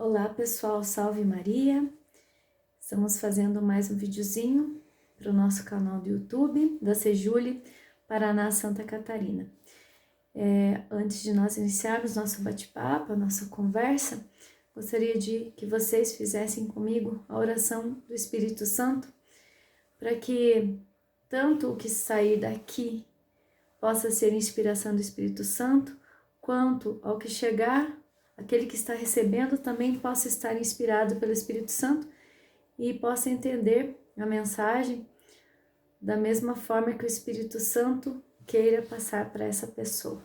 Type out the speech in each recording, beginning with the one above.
Olá pessoal, salve Maria! Estamos fazendo mais um videozinho para o nosso canal do YouTube da Sejule, Paraná, Santa Catarina. Antes de nós iniciarmos nosso bate-papo, a nossa conversa, gostaria de que vocês fizessem comigo a oração do Espírito Santo, para que tanto o que sair daqui possa ser inspiração do Espírito Santo, quanto ao que chegar, aquele que está recebendo também possa estar inspirado pelo Espírito Santo e possa entender a mensagem da mesma forma que o Espírito Santo queira passar para essa pessoa.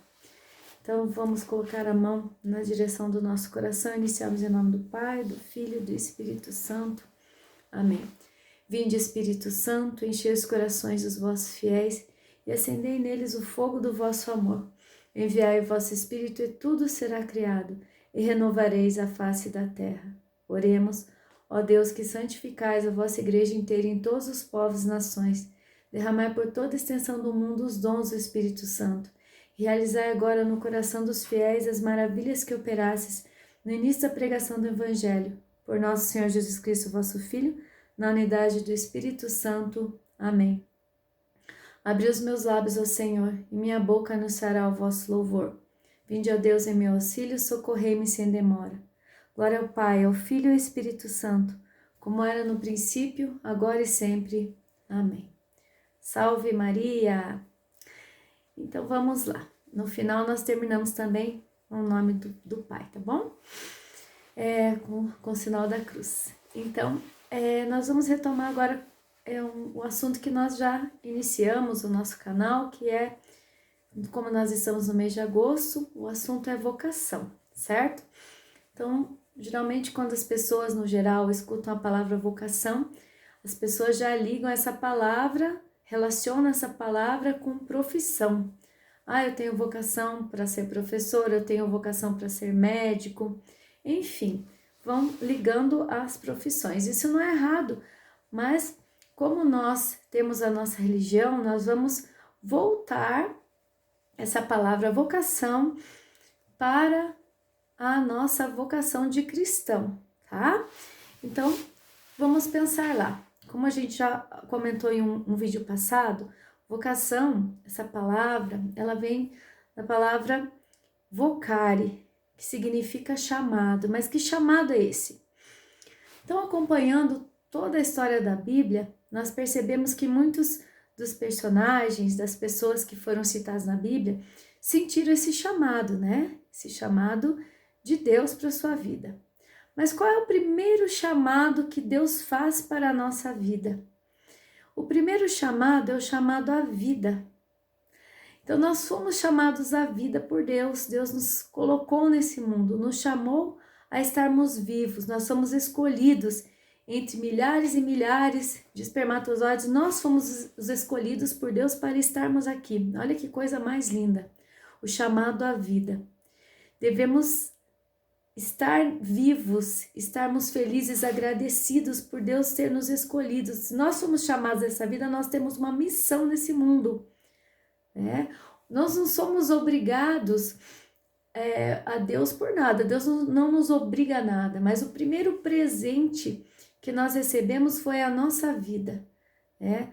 Então vamos colocar a mão na direção do nosso coração, iniciamos em nome do Pai, do Filho e do Espírito Santo. Amém. Vinde, Espírito Santo, enchei os corações dos vossos fiéis e acendei neles o fogo do vosso amor. Enviai o vosso Espírito e tudo será criado, e renovareis a face da terra. Oremos, ó Deus, que santificais a vossa igreja inteira em todos os povos e nações. Derramai por toda a extensão do mundo os dons do Espírito Santo. Realizai agora no coração dos fiéis as maravilhas que operastes no início da pregação do Evangelho. Por nosso Senhor Jesus Cristo, vosso Filho, na unidade do Espírito Santo. Amém. Abri os meus lábios, ó Senhor, e minha boca anunciará o vosso louvor. Vinde, ó Deus, em meu auxílio, socorrei-me sem demora. Glória ao Pai, ao Filho e ao Espírito Santo, como era no princípio, agora e sempre. Amém. Salve Maria! Então vamos lá. No final nós terminamos também o nome do Pai, tá bom? Com o sinal da cruz. Então, nós vamos retomar agora o assunto que nós já iniciamos no nosso canal, que é, como nós estamos no mês de agosto, o assunto é vocação, certo? Então, geralmente quando as pessoas, no geral, escutam a palavra vocação, as pessoas já ligam essa palavra, relacionam essa palavra com profissão. Eu tenho vocação para ser professor, eu tenho vocação para ser médico, enfim, vão ligando as profissões. Isso não é errado, mas como nós temos a nossa religião, nós vamos voltar essa palavra vocação para a nossa vocação de cristão, tá? Então, vamos pensar lá. Como a gente já comentou em um vídeo passado, vocação, essa palavra, ela vem da palavra vocare, que significa chamado. Mas que chamado é esse? Então, acompanhando toda a história da Bíblia, nós percebemos que muitos dos personagens, das pessoas que foram citadas na Bíblia, sentiram esse chamado, né? Esse chamado de Deus para a sua vida. Mas qual é o primeiro chamado que Deus faz para a nossa vida? O primeiro chamado é o chamado à vida. Então, nós fomos chamados à vida por Deus. Deus nos colocou nesse mundo, nos chamou a estarmos vivos. Nós somos escolhidos entre milhares e milhares de espermatozoides. Nós fomos os escolhidos por Deus para estarmos aqui. Olha que coisa mais linda. O chamado à vida. Devemos estar vivos, estarmos felizes, agradecidos por Deus ter nos escolhido. Se nós somos chamados a essa vida, nós temos uma missão nesse mundo, né? Nós não somos obrigados a Deus por nada, Deus não nos obriga a nada, mas o primeiro presente que nós recebemos foi a nossa vida, né?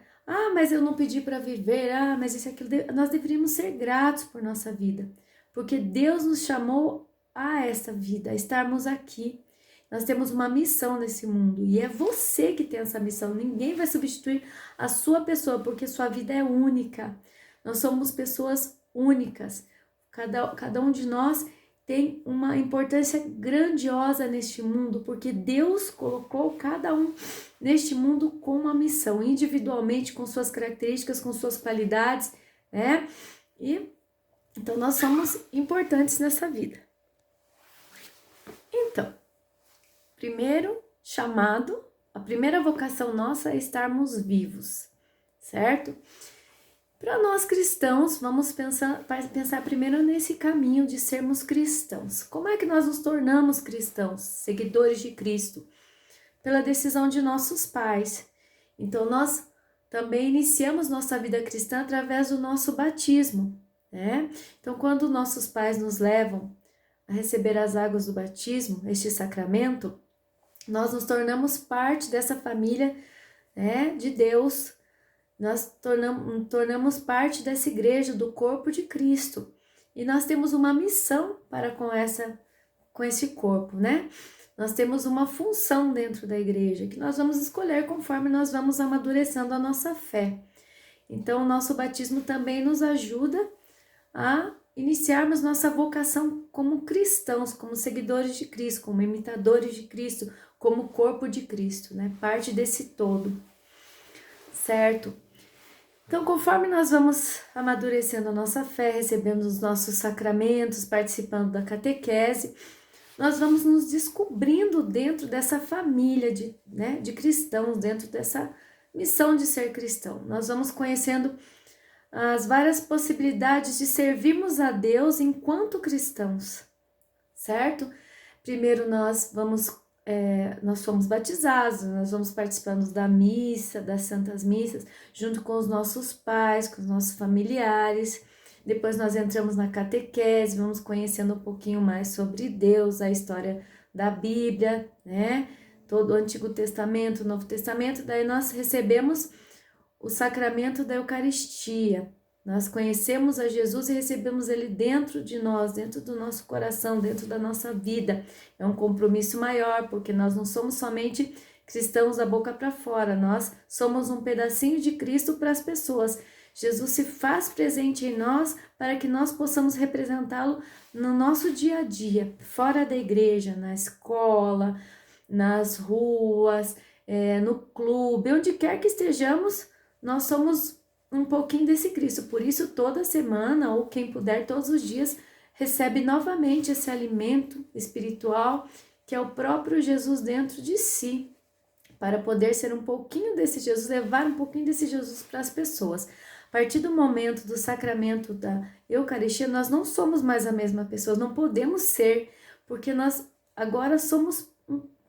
Mas eu não pedi para viver, mas isso e aquilo. Nós deveríamos ser gratos por nossa vida, porque Deus nos chamou a esta vida, a estarmos aqui. Nós temos uma missão nesse mundo e é você que tem essa missão. Ninguém vai substituir a sua pessoa, porque sua vida é única. Nós somos pessoas únicas. Cada um de nós tem uma importância grandiosa neste mundo, porque Deus colocou cada um neste mundo com uma missão, individualmente, com suas características, com suas qualidades, né? Então nós somos importantes nessa vida. Então, primeiro chamado, a primeira vocação nossa é estarmos vivos, certo? Para nós cristãos, vamos pensar primeiro nesse caminho de sermos cristãos. Como é que nós nos tornamos cristãos, seguidores de Cristo? Pela decisão de nossos pais. Então, nós também iniciamos nossa vida cristã através do nosso batismo, né? Então, quando nossos pais nos levam a receber as águas do batismo, este sacramento, nós nos tornamos parte dessa família, né, de Deus. Nós tornamos parte dessa igreja, do corpo de Cristo. E nós temos uma missão para com esse corpo, né? Nós temos uma função dentro da igreja que nós vamos escolher conforme nós vamos amadurecendo a nossa fé. Então, o nosso batismo também nos ajuda a iniciarmos nossa vocação como cristãos, como seguidores de Cristo, como imitadores de Cristo, como corpo de Cristo, né? Parte desse todo, certo? Então, conforme nós vamos amadurecendo a nossa fé, recebendo os nossos sacramentos, participando da catequese, nós vamos nos descobrindo dentro dessa família de cristãos, dentro dessa missão de ser cristão. Nós vamos conhecendo as várias possibilidades de servirmos a Deus enquanto cristãos, certo? Primeiro nós fomos batizados, nós vamos participando da missa, das santas missas, junto com os nossos pais, com os nossos familiares. Depois nós entramos na catequese, vamos conhecendo um pouquinho mais sobre Deus, a história da Bíblia, né? Todo o Antigo Testamento, o Novo Testamento. Daí nós recebemos o sacramento da Eucaristia. Nós conhecemos a Jesus e recebemos Ele dentro de nós, dentro do nosso coração, dentro da nossa vida. É um compromisso maior, porque nós não somos somente cristãos da boca para fora, nós somos um pedacinho de Cristo para as pessoas. Jesus se faz presente em nós para que nós possamos representá-lo no nosso dia a dia, fora da igreja, na escola, nas ruas, no clube, onde quer que estejamos, nós somos um pouquinho desse Cristo. Por isso, toda semana, ou quem puder, todos os dias, recebe novamente esse alimento espiritual, que é o próprio Jesus dentro de si, para poder ser um pouquinho desse Jesus, levar um pouquinho desse Jesus para as pessoas. A partir do momento do sacramento da Eucaristia, nós não somos mais a mesma pessoa, não podemos ser, porque nós agora somos,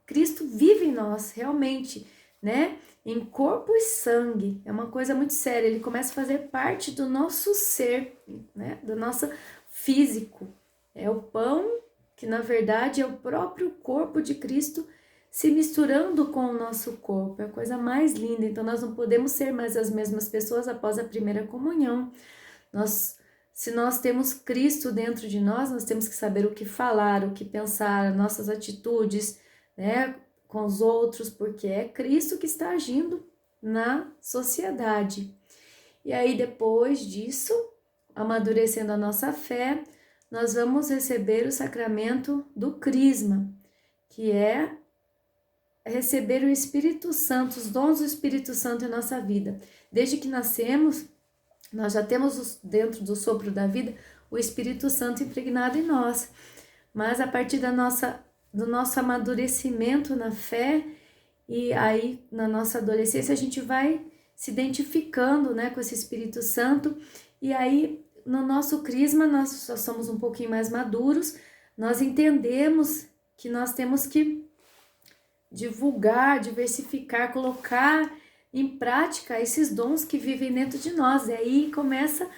Cristo vive em nós, realmente, né? Em corpo e sangue, é uma coisa muito séria, ele começa a fazer parte do nosso ser, né? Do nosso físico. É o pão que, na verdade, é o próprio corpo de Cristo se misturando com o nosso corpo, é a coisa mais linda. Então, nós não podemos ser mais as mesmas pessoas após a primeira comunhão. Se nós temos Cristo dentro de nós, nós temos que saber o que falar, o que pensar, nossas atitudes, né? Com os outros, porque é Cristo que está agindo na sociedade. E aí, depois disso, amadurecendo a nossa fé, nós vamos receber o sacramento do Crisma, que é receber o Espírito Santo, os dons do Espírito Santo em nossa vida. Desde que nascemos, nós já temos dentro do sopro da vida o Espírito Santo impregnado em nós. Mas a partir do nosso amadurecimento na fé, e aí na nossa adolescência a gente vai se identificando, né, com esse Espírito Santo, e aí no nosso crisma nós já somos um pouquinho mais maduros, nós entendemos que nós temos que divulgar, diversificar, colocar em prática esses dons que vivem dentro de nós, e aí começa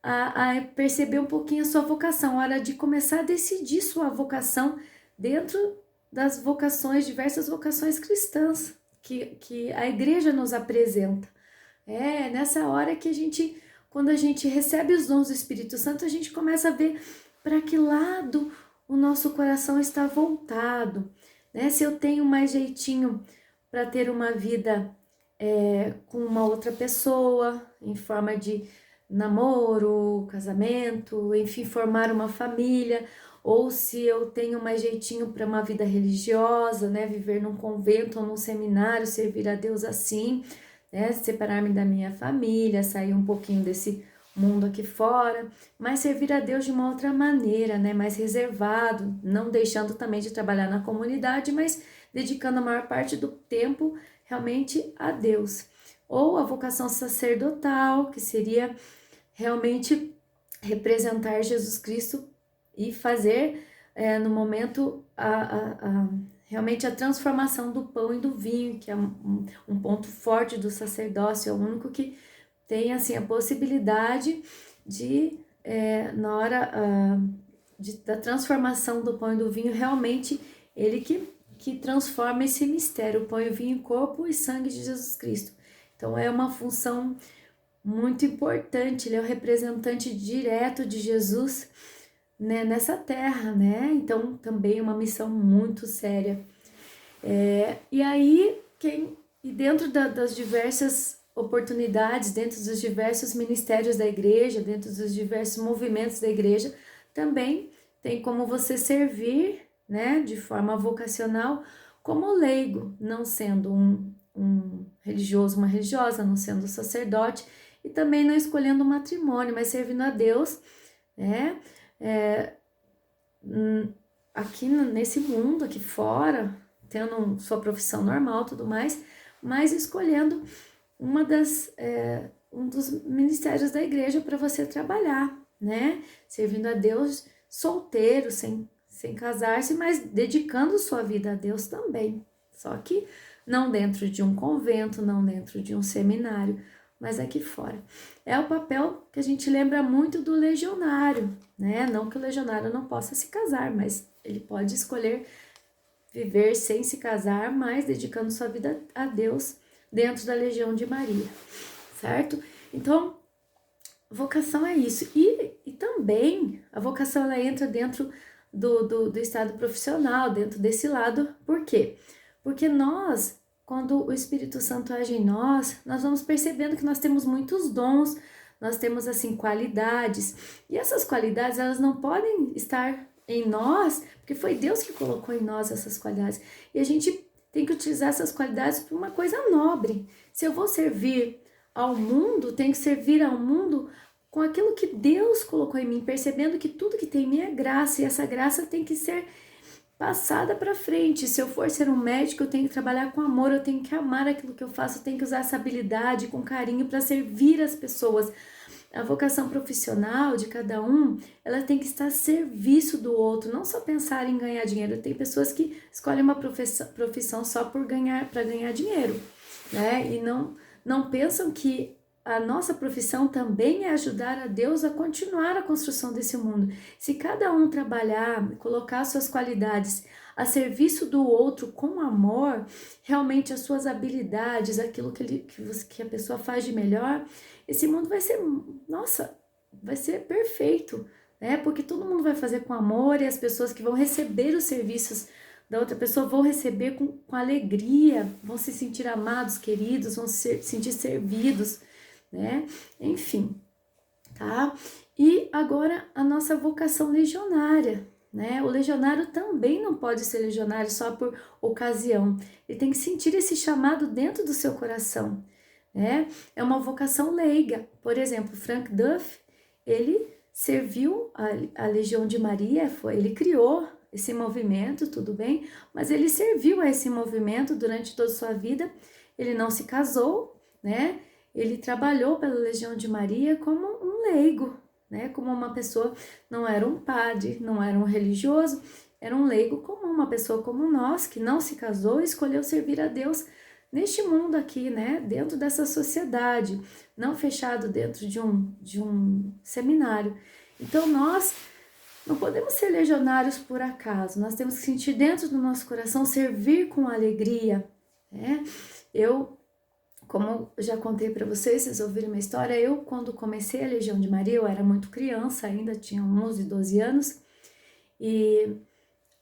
a perceber um pouquinho a sua vocação, hora de começar a decidir sua vocação dentro das vocações, diversas vocações cristãs que a igreja nos apresenta. É nessa hora que quando a gente recebe os dons do Espírito Santo, a gente começa a ver para que lado o nosso coração está voltado, né? Se eu tenho mais jeitinho para ter uma vida com uma outra pessoa, em forma de namoro, casamento, enfim, formar uma família, ou se eu tenho mais jeitinho para uma vida religiosa, né, viver num convento ou num seminário, servir a Deus assim, né, separar-me da minha família, sair um pouquinho desse mundo aqui fora, mas servir a Deus de uma outra maneira, né, mais reservado, não deixando também de trabalhar na comunidade, mas dedicando a maior parte do tempo realmente a Deus. Ou a vocação sacerdotal, que seria realmente representar Jesus Cristo e fazer no momento realmente a transformação do pão e do vinho, que é um ponto forte do sacerdócio, é o único que tem assim a possibilidade de, na hora da transformação do pão e do vinho, realmente ele que transforma esse mistério, o pão e o vinho, corpo e sangue de Jesus Cristo. Então é uma função muito importante, ele é o representante direto de Jesus, né, nessa terra, né? Então também é uma missão muito séria. E aí, e dentro das diversas oportunidades, dentro dos diversos ministérios da igreja, dentro dos diversos movimentos da igreja, também tem como você servir, né, de forma vocacional, como leigo, não sendo um religioso, uma religiosa, não sendo sacerdote, e também não escolhendo o matrimônio, mas servindo a Deus, né, aqui nesse mundo, aqui fora, tendo sua profissão normal, tudo mais, mas escolhendo um dos ministérios da igreja para você trabalhar, né? Servindo a Deus solteiro, sem casar-se, mas dedicando sua vida a Deus também. Só que não dentro de um convento, não dentro de um seminário, mas aqui fora. É o papel que a gente lembra muito do legionário, né? Não que o legionário não possa se casar, mas ele pode escolher viver sem se casar, mas dedicando sua vida a Deus dentro da Legião de Maria, certo? Então, vocação é isso. E também a vocação ela entra dentro do estado profissional, dentro desse lado. Por quê? Porque nós, quando o Espírito Santo age em nós vamos percebendo que nós temos muitos dons, nós temos, assim, qualidades. E essas qualidades, elas não podem estar em nós, porque foi Deus que colocou em nós essas qualidades. E a gente tem que utilizar essas qualidades para uma coisa nobre. Se eu vou servir ao mundo, tenho que servir ao mundo com aquilo que Deus colocou em mim, percebendo que tudo que tem em mim é graça, e essa graça tem que ser passada para frente. Se eu for ser um médico, eu tenho que trabalhar com amor, eu tenho que amar aquilo que eu faço, eu tenho que usar essa habilidade com carinho para servir as pessoas. A vocação profissional de cada um, ela tem que estar a serviço do outro, não só pensar em ganhar dinheiro. Tem pessoas que escolhem uma profissão só para ganhar dinheiro, né? E não pensam que a nossa profissão também é ajudar a Deus a continuar a construção desse mundo. Se cada um trabalhar, colocar suas qualidades a serviço do outro com amor, realmente as suas habilidades, aquilo que a pessoa faz de melhor, esse mundo vai ser, nossa, vai ser perfeito, né? Porque todo mundo vai fazer com amor, e as pessoas que vão receber os serviços da outra pessoa vão receber com alegria, vão se sentir amados, queridos, vão se sentir servidos, né? Enfim, tá? E agora a nossa vocação legionária, né? O legionário também não pode ser legionário só por ocasião. Ele tem que sentir esse chamado dentro do seu coração, né? É uma vocação leiga. Por exemplo, Frank Duff, ele serviu a Legião de Maria, ele criou esse movimento, tudo bem, mas ele serviu a esse movimento durante toda a sua vida. Ele não se casou, né? Ele trabalhou pela Legião de Maria como um leigo, né? Como uma pessoa, não era um padre, não era um religioso, era um leigo comum, uma pessoa como nós, que não se casou e escolheu servir a Deus neste mundo aqui, né? Dentro dessa sociedade, não fechado dentro de um seminário. Então nós não podemos ser legionários por acaso, nós temos que sentir dentro do nosso coração, servir com alegria, né? Como já contei para vocês ouviram minha história, eu quando comecei a Legião de Maria, eu era muito criança ainda, tinha 11, 12 anos, e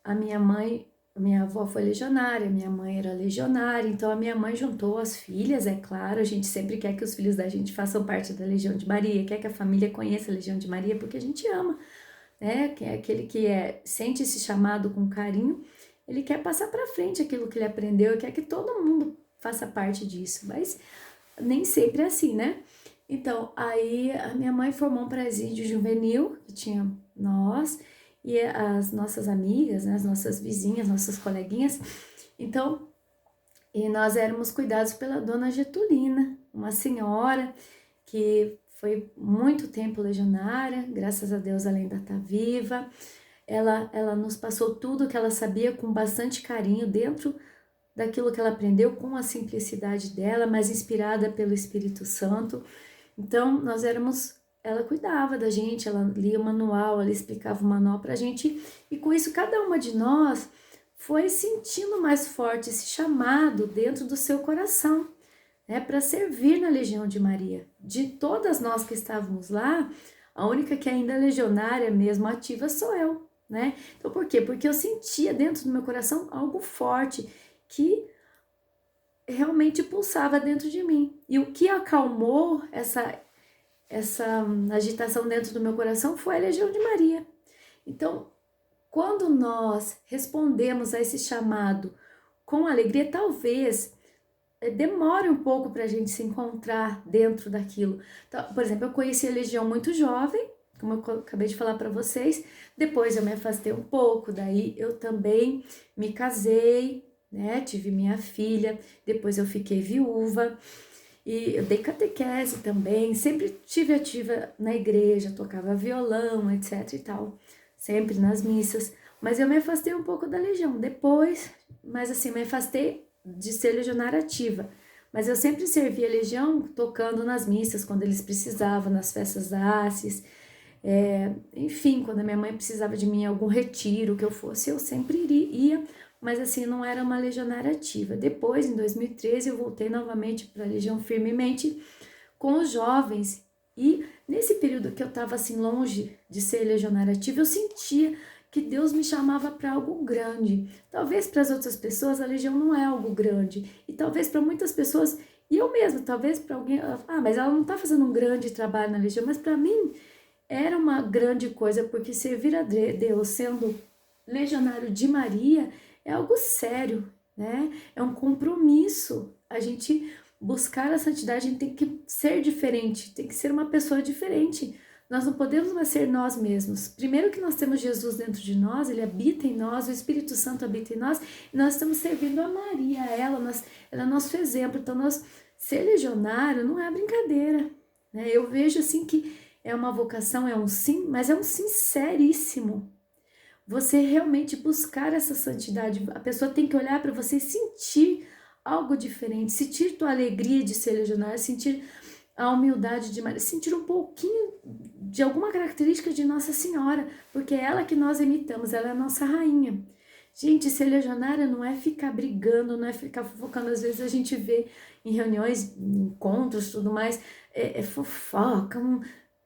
a minha avó foi legionária, minha mãe era legionária, então a minha mãe juntou as filhas, é claro, a gente sempre quer que os filhos da gente façam parte da Legião de Maria, quer que a família conheça a Legião de Maria, porque a gente ama, né? Que é aquele que sente esse chamado com carinho, ele quer passar para frente aquilo que ele aprendeu e quer que todo mundo faça parte disso, mas nem sempre é assim, né? Então, aí a minha mãe formou um presídio juvenil, que tinha nós e as nossas amigas, né, as nossas vizinhas, nossas coleguinhas. Então, e nós éramos cuidados pela dona Getulina, uma senhora que foi muito tempo legionária, graças a Deus ela ainda está viva. Ela nos passou tudo que ela sabia com bastante carinho, dentro daquilo que ela aprendeu, com a simplicidade dela, mas inspirada pelo Espírito Santo. Então, nós éramos ela cuidava da gente, ela lia o manual, ela explicava o manual pra gente, e com isso cada uma de nós foi sentindo mais forte esse chamado dentro do seu coração, né, para servir na Legião de Maria. De todas nós que estávamos lá, a única que ainda é legionária mesmo, ativa, sou eu, né? Então por quê? Porque eu sentia dentro do meu coração algo forte que realmente pulsava dentro de mim. E o que acalmou essa agitação dentro do meu coração foi a Legião de Maria. Então, quando nós respondemos a esse chamado com alegria, talvez demore um pouco para a gente se encontrar dentro daquilo. Então, por exemplo, eu conheci a Legião muito jovem, como eu acabei de falar para vocês, depois eu me afastei um pouco, daí eu também me casei, né, tive minha filha, depois eu fiquei viúva, e eu dei catequese também, sempre tive ativa na igreja, tocava violão, etc e tal, sempre nas missas, mas eu me afastei um pouco da Legião, depois, mas assim, me afastei de ser legionária ativa, mas eu sempre servi a Legião tocando nas missas, quando eles precisavam, nas festas da Assis, enfim, quando a minha mãe precisava de mim em algum retiro que eu fosse, eu sempre ia, mas assim, não era uma legionária ativa. Depois, em 2013, eu voltei novamente para a Legião firmemente com os jovens, e nesse período que eu estava assim longe de ser legionária ativa, eu sentia que Deus me chamava para algo grande. Talvez para as outras pessoas a Legião não é algo grande, e talvez para muitas pessoas, e eu mesma, talvez para alguém, mas ela não está fazendo um grande trabalho na Legião, mas para mim era uma grande coisa, porque servir a Deus sendo legionário de Maria é algo sério, né? É um compromisso. A gente buscar a santidade, a gente tem que ser diferente, tem que ser uma pessoa diferente. Nós não podemos mais ser nós mesmos. Primeiro que nós temos Jesus dentro de nós, ele habita em nós, o Espírito Santo habita em nós, e nós estamos servindo a Maria, a ela é nosso exemplo. Então, ser legionário não é brincadeira, né? Eu vejo assim que é uma vocação, é um sim, mas é um sim seríssimo. Você realmente buscar essa santidade, a pessoa tem que olhar para você e sentir algo diferente, sentir tua alegria de ser legionário, sentir a humildade de Maria, sentir um pouquinho de alguma característica de Nossa Senhora, porque é ela que nós imitamos, ela é a nossa rainha. Gente, ser legionária não é ficar brigando, não é ficar fofocando. Às vezes a gente vê em reuniões, encontros, tudo mais, fofoca,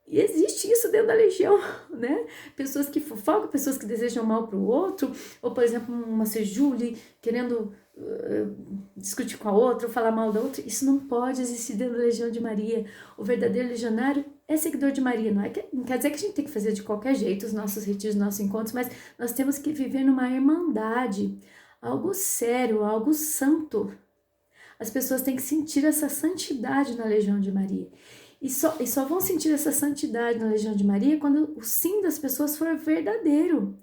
e existe isso dentro da Legião, né? Pessoas que fofocam, pessoas que desejam mal para o outro, ou, por exemplo, uma Sejúlia querendo discutir com a outra, ou falar mal da outra. Isso não pode existir dentro da Legião de Maria. O verdadeiro legionário é seguidor de Maria. Não quer dizer que a gente tem que fazer de qualquer jeito os nossos retiros, os nossos encontros, mas nós temos que viver numa irmandade, algo sério, algo santo. As pessoas têm que sentir essa santidade na Legião de Maria. E só vão sentir essa santidade na Legião de Maria quando o sim das pessoas for verdadeiro,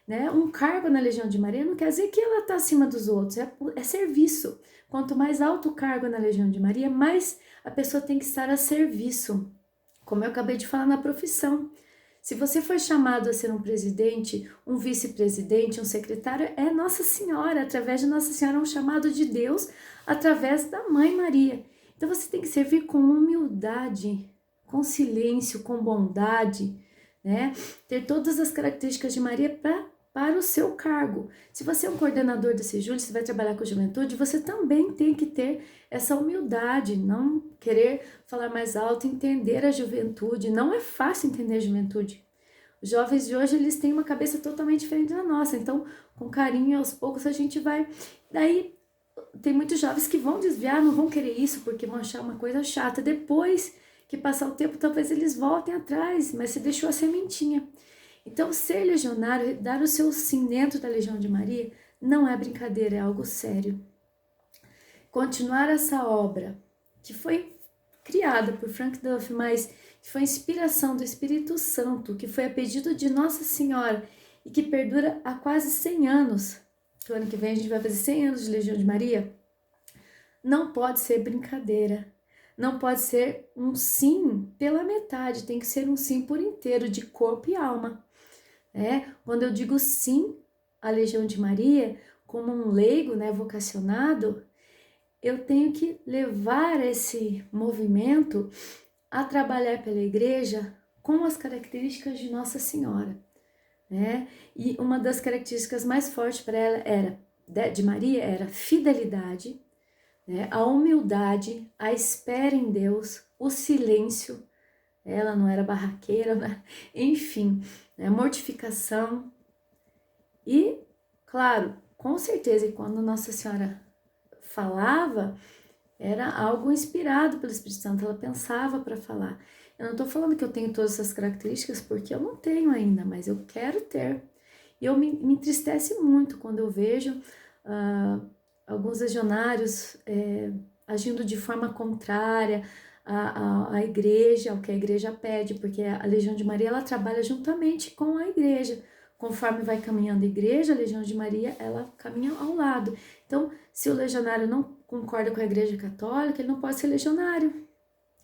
né? Um cargo na Legião de Maria não quer dizer que ela está acima dos outros, é serviço. Quanto mais alto o cargo na Legião de Maria, mais a pessoa tem que estar a serviço. Como eu acabei de falar na profissão. Se você foi chamado a ser um presidente, um vice-presidente, um secretário, é Nossa Senhora, através de Nossa Senhora, é um chamado de Deus, através da Mãe Maria. Então você tem que servir com humildade, com silêncio, com bondade, né? Ter todas as características de Maria para o seu cargo. Se você é um coordenador da Sejúlia, você vai trabalhar com a juventude, você também tem que ter essa humildade, não querer falar mais alto, entender a juventude. Não é fácil entender a juventude. Os jovens de hoje, eles têm uma cabeça totalmente diferente da nossa, então, com carinho, aos poucos, a gente vai... Daí, tem muitos jovens que vão desviar, não vão querer isso, porque vão achar uma coisa chata. Depois que passar o tempo, talvez eles voltem atrás, mas você deixou a sementinha. Então, ser legionário, dar o seu sim dentro da Legião de Maria, não é brincadeira, é algo sério. Continuar essa obra, que foi criada por Frank Duff, mas que foi inspiração do Espírito Santo, que foi a pedido de Nossa Senhora e que perdura há quase 100 anos, que o ano que vem a gente vai fazer 100 anos de Legião de Maria, não pode ser brincadeira. Não pode ser um sim pela metade, tem que ser um sim por inteiro, de corpo e alma. Quando eu digo sim à Legião de Maria, como um leigo, né, vocacionado, eu tenho que levar esse movimento a trabalhar pela igreja com as características de Nossa Senhora, né? E uma das características mais fortes para ela de Maria era fidelidade, né? A humildade, a espera em Deus, o silêncio. Ela não era barraqueira, né? Enfim, né? Mortificação. E, claro, com certeza, quando Nossa Senhora falava, era algo inspirado pelo Espírito Santo, ela pensava para falar. Eu não estou falando que eu tenho todas essas características, porque eu não tenho ainda, mas eu quero ter. E me entristece muito quando eu vejo alguns legionários agindo de forma contrária à igreja, ao que a igreja pede, porque a Legião de Maria, ela trabalha juntamente com a igreja. Conforme vai caminhando a igreja, a Legião de Maria, ela caminha ao lado. Então, se o legionário não concorda com a igreja católica, ele não pode ser legionário,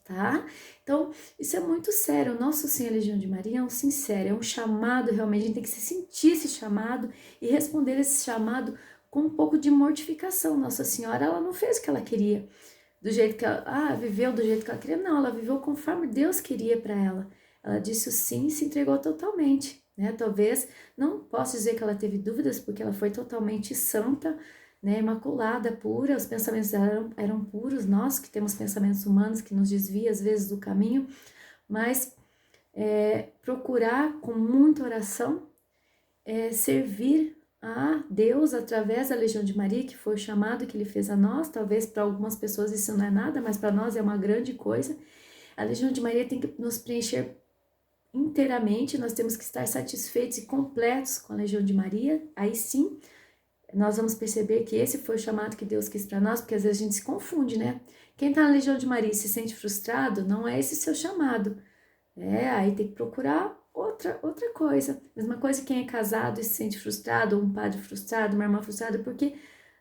tá? Então, isso é muito sério. O nosso sim, a Legião de Maria, é um sincero, é um chamado, realmente, a gente tem que se sentir esse chamado e responder esse chamado com um pouco de mortificação. Nossa Senhora, ela não fez o que ela queria, do jeito que ela, viveu do jeito que ela queria, não, ela viveu conforme Deus queria para ela. Ela disse o sim e se entregou totalmente, né? Talvez, não posso dizer que ela teve dúvidas, porque ela foi totalmente santa, né, imaculada, pura, os pensamentos dela eram puros, nós que temos pensamentos humanos que nos desvia às vezes do caminho, mas procurar com muita oração servir a Deus através da Legião de Maria, que foi o chamado que ele fez a nós. Talvez para algumas pessoas isso não é nada, mas para nós é uma grande coisa. A Legião de Maria tem que nos preencher inteiramente, nós temos que estar satisfeitos e completos com a Legião de Maria, aí sim nós vamos perceber que esse foi o chamado que Deus quis para nós, porque às vezes a gente se confunde, né? Quem está na Legião de Maria e se sente frustrado, não é esse seu chamado. Aí tem que procurar outra coisa. Mesma coisa quem é casado e se sente frustrado, ou um padre frustrado, uma irmã frustrada, porque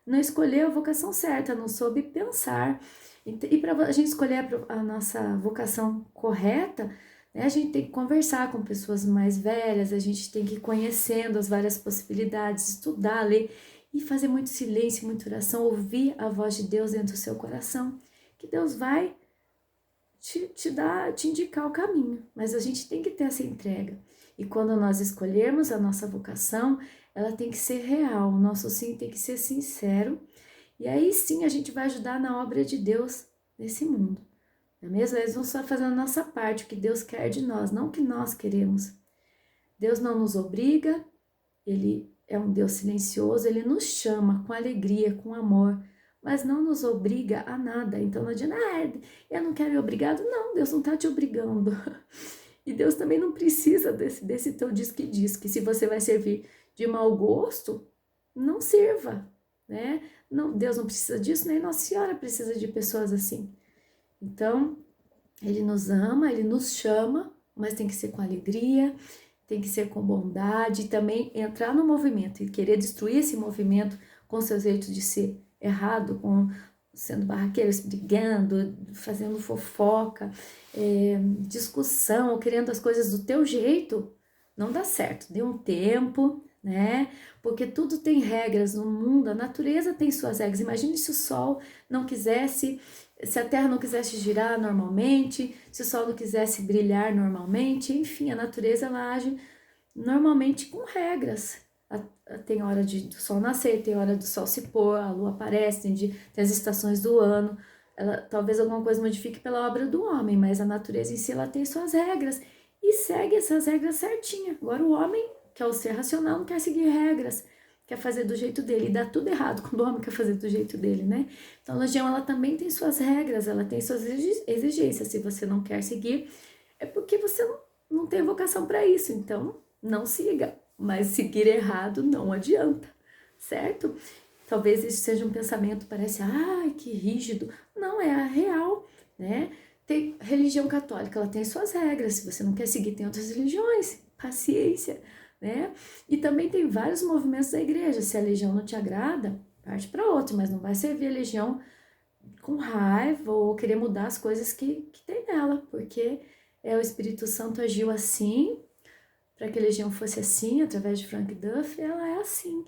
não escolheu a vocação certa, não soube pensar. E para a gente escolher a nossa vocação correta, né, a gente tem que conversar com pessoas mais velhas, a gente tem que ir conhecendo as várias possibilidades, estudar, ler e fazer muito silêncio, muita oração, ouvir a voz de Deus dentro do seu coração, que Deus vai te indicar o caminho, mas a gente tem que ter essa entrega. E quando nós escolhermos a nossa vocação, ela tem que ser real, o nosso sim tem que ser sincero, e aí sim a gente vai ajudar na obra de Deus nesse mundo. Não é mesmo? Nós vamos só fazer a nossa parte, o que Deus quer de nós, não o que nós queremos. Deus não nos obriga, Ele é um Deus silencioso, Ele nos chama com alegria, com amor, mas não nos obriga a nada. Então não adianta, eu não quero ir obrigado. Não, Deus não está te obrigando. E Deus também não precisa desse teu diz que se você vai servir de mau gosto, não sirva, né? Não, Deus não precisa disso, nem Nossa Senhora precisa de pessoas assim. Então, Ele nos ama, Ele nos chama, mas tem que ser com alegria, tem que ser com bondade, e também entrar no movimento e querer destruir esse movimento com seu jeito de ser errado, com sendo barraqueiros, brigando, fazendo fofoca, discussão, ou querendo as coisas do teu jeito, não dá certo. Dê um tempo, né? Porque tudo tem regras no mundo, a natureza tem suas regras. Imagine se o sol não quisesse, se a terra não quisesse girar normalmente, se o sol não quisesse brilhar normalmente, enfim, a natureza ela age normalmente com regras. Tem hora do sol nascer, tem hora do sol se pôr, a lua aparece, tem as estações do ano. Talvez alguma coisa modifique pela obra do homem, mas a natureza em si ela tem suas regras e segue essas regras certinho. Agora o homem, que é o ser racional, não quer seguir regras, quer fazer do jeito dele, e dá tudo errado quando o homem quer fazer do jeito dele, né? Então a Legião ela também tem suas regras, ela tem suas exigências. Se você não quer seguir, é porque você não tem vocação para isso, então não siga. Mas seguir errado não adianta, certo? Talvez isso seja um pensamento, parece, ai, que rígido. Não, é a real, né? Tem religião católica, ela tem suas regras. Se você não quer seguir, tem outras religiões. Paciência, né? E também tem vários movimentos da igreja. Se a religião não te agrada, parte para outro, mas não vai servir a religião com raiva ou querer mudar as coisas que tem nela, porque o Espírito Santo agiu assim, para que a Legião fosse assim, através de Frank Duff, ela é assim,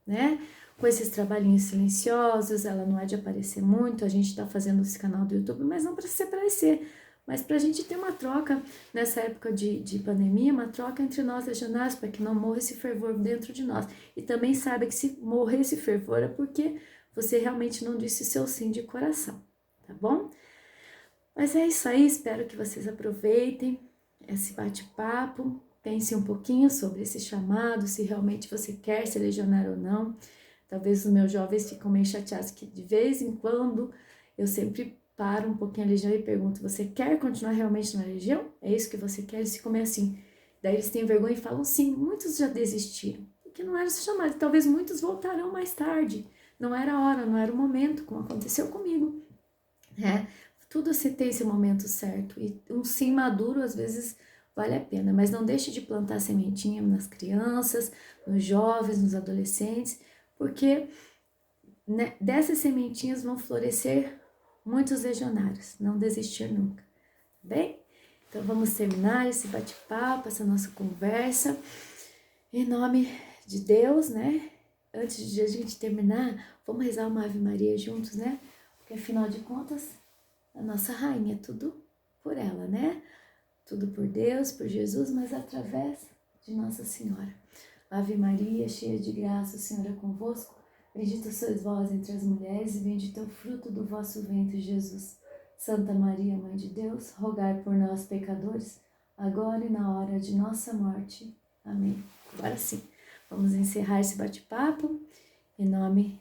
né? Com esses trabalhinhos silenciosos, ela não é de aparecer muito, a gente está fazendo esse canal do YouTube, mas não precisa aparecer, Mas para a gente ter uma troca nessa época de pandemia, uma troca entre nós legionários, para que não morra esse fervor dentro de nós. E também saiba que se morrer esse fervor é porque você realmente não disse seu sim de coração, tá bom? Mas é isso aí, espero que vocês aproveitem esse bate-papo, pense um pouquinho sobre esse chamado, se realmente você quer ser legionário ou não. Talvez os meus jovens ficam meio chateados que de vez em quando eu sempre paro um pouquinho a legião e pergunto, você quer continuar realmente na legião? É isso que você quer? Eles ficam meio assim. Daí eles têm vergonha e falam sim, muitos já desistiram, porque não era o chamado, talvez muitos voltarão mais tarde. Não era a hora, não era o momento, como aconteceu comigo, né? Tudo se tem esse momento certo e um sim maduro às vezes vale a pena, mas não deixe de plantar sementinha nas crianças, nos jovens, nos adolescentes, porque né, dessas sementinhas vão florescer muitos legionários, não desistir nunca, tá bem? Então vamos terminar esse bate-papo, essa nossa conversa, em nome de Deus, né? Antes de a gente terminar, vamos rezar uma Ave Maria juntos, né? Porque afinal de contas, a nossa rainha, tudo por ela, né? Tudo por Deus, por Jesus, mas através de Nossa Senhora. Ave Maria, cheia de graça, o Senhor é convosco. Bendita sois vós entre as mulheres e bendito é o fruto do vosso ventre, Jesus. Santa Maria, Mãe de Deus, rogai por nós, pecadores, agora e na hora de nossa morte. Amém. Agora sim, vamos encerrar esse bate-papo em nome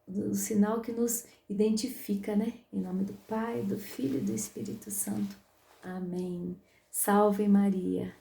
do sinal que nos identifica, né? Em nome do Pai, do Filho e do Espírito Santo. Amém. Salve Maria.